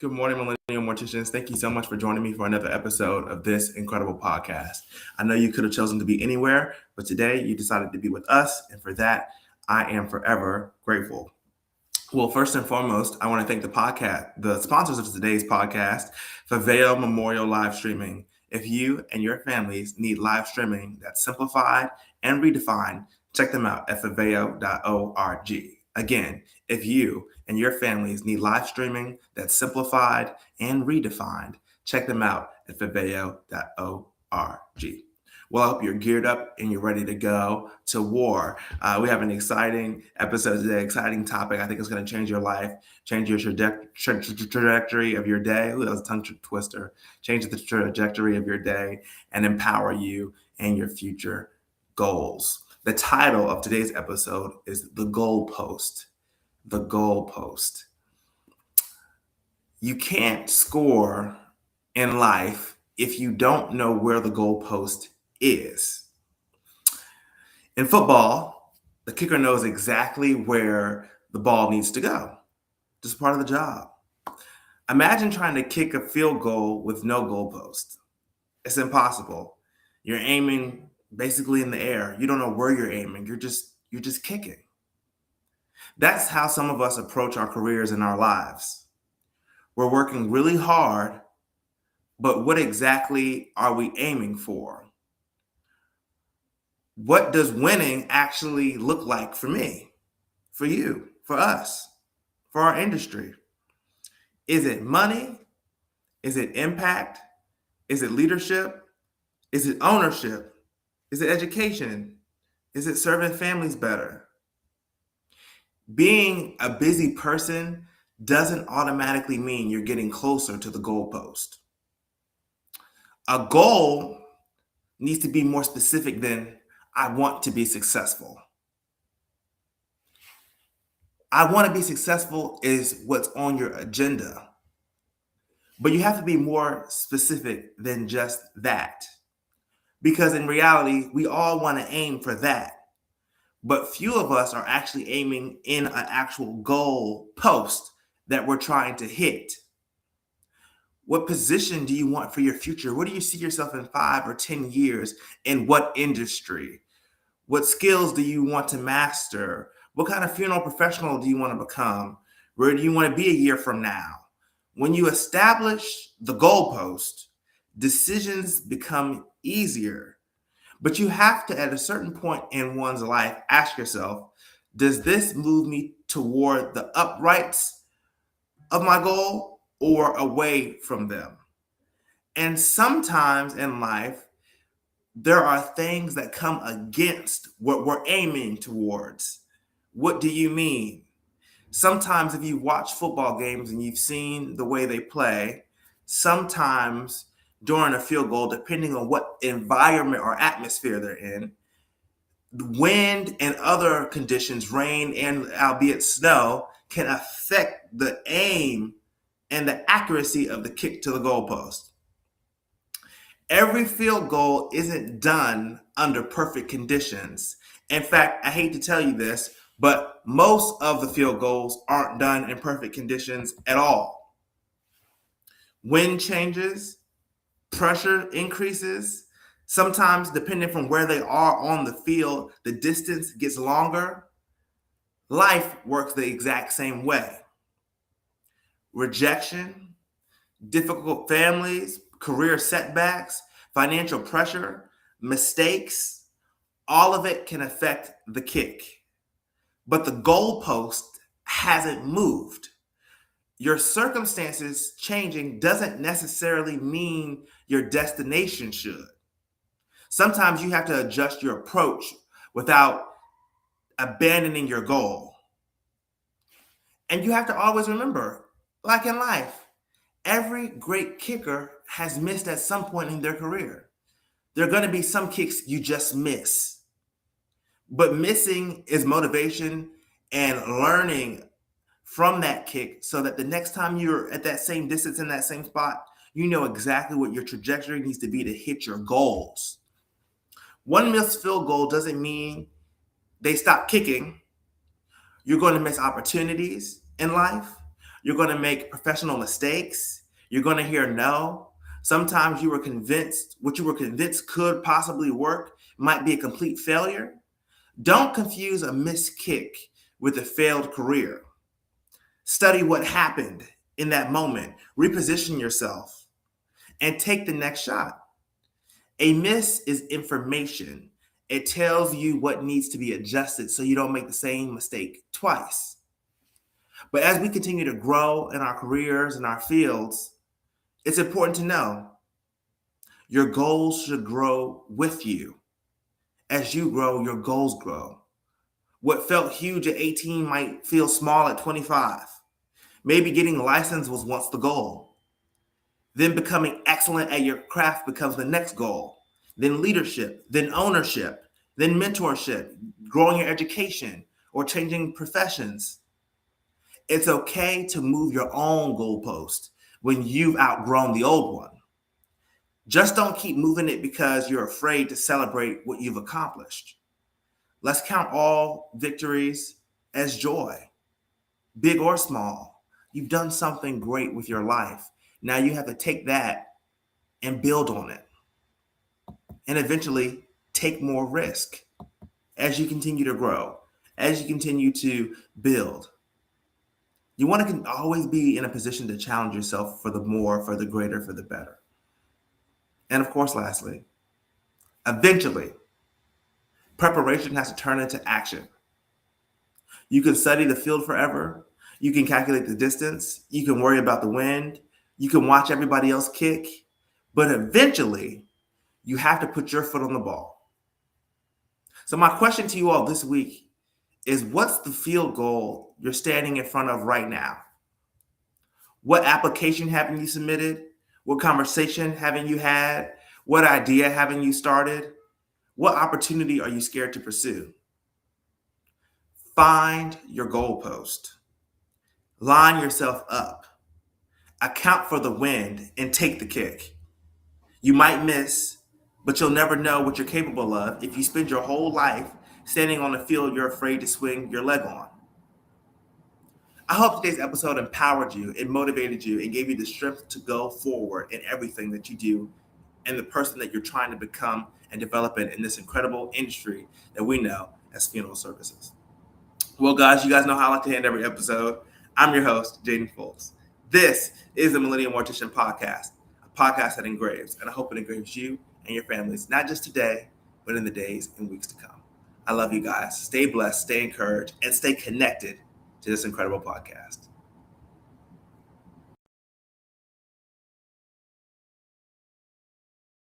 Good morning, Millennial Morticians. Thank you so much for joining me for another episode of this incredible podcast. I know you could have chosen to be anywhere, but today you decided to be with us, and for that, I am forever grateful. Well, first and foremost, I want to thank the sponsors of today's podcast, Faveo Memorial Live Streaming. If you and your families need live streaming that's simplified and redefined, check them out at faveo.org. Again, if you and your families need live streaming that's simplified and redefined, check them out at faveo.org. Well, I hope you're geared up and you're ready to go to war. We have an exciting episode today, exciting topic. I think it's going to change your life, change your trajectory of your day. Ooh, that was a tongue twister. Change the trajectory of your day and empower you and your future goals. The title of today's episode is The Goalpost. The Goalpost. You can't score in life if you don't know where the goalpost is. In football, the kicker knows exactly where the ball needs to go. Just part of the job. Imagine trying to kick a field goal with no goalpost. It's impossible. You're aiming basically in the air. You don't know where you're aiming. You're just kicking. That's how some of us approach our careers and our lives. We're working really hard, but what exactly are we aiming for? What does winning actually look like for me, for you, for us, for our industry? Is it money? Is it impact? Is it leadership? Is it ownership? Is it education? Is it serving families better? Being a busy person doesn't automatically mean you're getting closer to the goalpost. A goal needs to be more specific than I want to be successful. I want to be successful is what's on your agenda. But you have to be more specific than just that. Because in reality, we all want to aim for that. But few of us are actually aiming in an actual goal post that we're trying to hit. What position do you want for your future? Where do you see yourself in 5 or 10 years? In what industry? What skills do you want to master? What kind of funeral professional do you want to become? Where do you want to be a year from now? When you establish the goalpost, decisions become easier. But you have to, at a certain point in one's life, ask yourself, does this move me toward the uprights of my goal or away from them? And sometimes in life, there are things that come against what we're aiming towards. What do you mean? Sometimes if you watch football games and you've seen the way they play, sometimes during a field goal, depending on what environment or atmosphere they're in, the wind and other conditions, rain and albeit snow, can affect the aim and the accuracy of the kick to the goalpost. Every field goal isn't done under perfect conditions. In fact, I hate to tell you this, but most of the field goals aren't done in perfect conditions at all. Wind changes, pressure increases. Sometimes, depending from where they are on the field, the distance gets longer. Life works the exact same way. Rejection, difficult families, career setbacks, financial pressure, mistakes, all of it can affect the kick. But the goalpost hasn't moved. Your circumstances changing doesn't necessarily mean your destination should. Sometimes you have to adjust your approach without abandoning your goal. And you have to always remember, like in life, every great kicker has missed at some point in their career. There are going to be some kicks you just miss. But missing is motivation and learning from that kick so that the next time you're at that same distance in that same spot, you know exactly what your trajectory needs to be to hit your goals. One missed field goal doesn't mean they stop kicking. You're going to miss opportunities in life. You're going to make professional mistakes. You're going to hear no. Sometimes what you were convinced could possibly work might be a complete failure. Don't confuse a missed kick with a failed career. Study what happened in that moment, reposition yourself, and take the next shot. A miss is information. It tells you what needs to be adjusted so you don't make the same mistake twice. But as we continue to grow in our careers and our fields, it's important to know your goals should grow with you. As you grow, your goals grow. What felt huge at 18 might feel small at 25. Maybe getting licensed was once the goal. Then becoming excellent at your craft becomes the next goal. Then leadership, then ownership, then mentorship, growing your education, or changing professions. It's okay to move your own goalpost when you've outgrown the old one. Just don't keep moving it because you're afraid to celebrate what you've accomplished. Let's count all victories as joy, big or small. You've done something great with your life. Now you have to take that and build on it. And eventually take more risk as you continue to grow, as you continue to build. You want to always be in a position to challenge yourself for the more, for the greater, for the better. And of course, lastly, eventually, preparation has to turn into action. You can study the field forever. You can calculate the distance. You can worry about the wind. You can watch everybody else kick. But eventually, you have to put your foot on the ball. So my question to you all this week is, what's the field goal you're standing in front of right now? What application haven't you submitted? What conversation haven't you had? What idea haven't you started? What opportunity are you scared to pursue? Find your goalpost. Line yourself up. Account for the wind and take the kick. You might miss, but you'll never know what you're capable of if you spend your whole life standing on the field you're afraid to swing your leg on. I hope today's episode empowered you, it motivated you, and gave you the strength to go forward in everything that you do and the person that you're trying to become and develop in this incredible industry that we know as funeral services. Well, guys, you guys know how I like to end every episode. I'm your host, Jaden Foltz. This is the Millennial Mortician Podcast, a podcast that engraves, and I hope it engraves you and your families, not just today, but in the days and weeks to come. I love you guys. Stay blessed, stay encouraged, and stay connected to this incredible podcast.